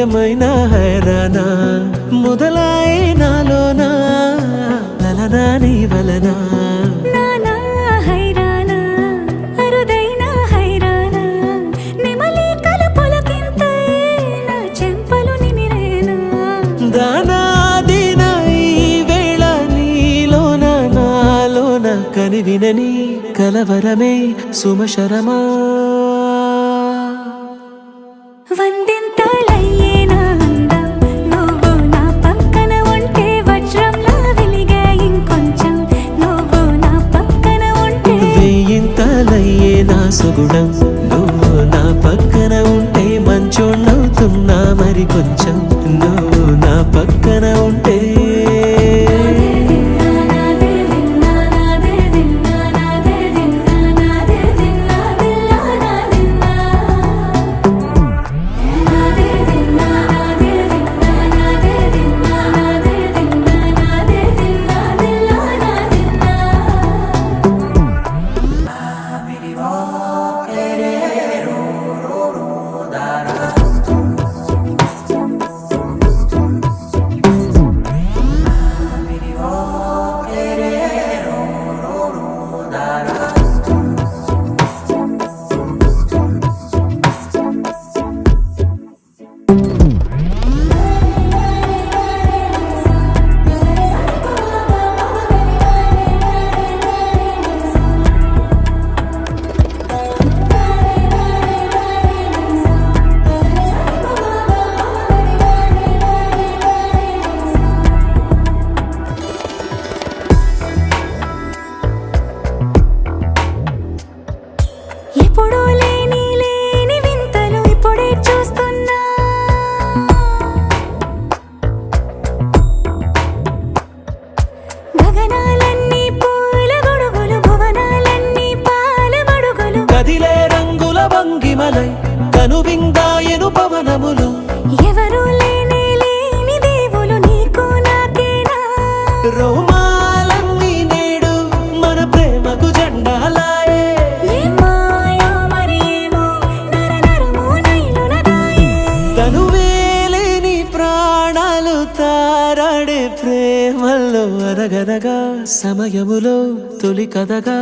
ఏమైనా హైరానా మొదలాయే నాలోనా లలనా నీ వలనా కనివినని కలవరమే సుమశరమా వందింతలయ్యేనా అందం నువ్వు నా పక్కన ఉంటే వజ్రంలా వెలిగే ఇంకొంచెం నువ్వు నా పక్కన ఉంటే వెయ్యింతలయ్యేనా సుగుణం నువ్వు నా పక్కన ఉంటే మంచోణ్ణవుతున్నా మరి కొంచెం నువ్వు నా పక్కన ఉంటే ఎప్పుడూ లేని వింతలు ఇప్పుడే చూస్తున్నా గగనాలన్నీ పూల గొడుగులు భువనాలన్నీ పాల మడుగులు కదిలే రంగుల భంగిమలై కనువిందాయను పవనములు ఎవరు లేని దేవులు నీకు నాకేనా రోమాలన్నీ నేడు మన ప్రేమకు జెండాలాయే తనువేలేని ప్రాణాలు తారాడే ప్రేమల్లో అరగరగా సమయములో తొలి కథగా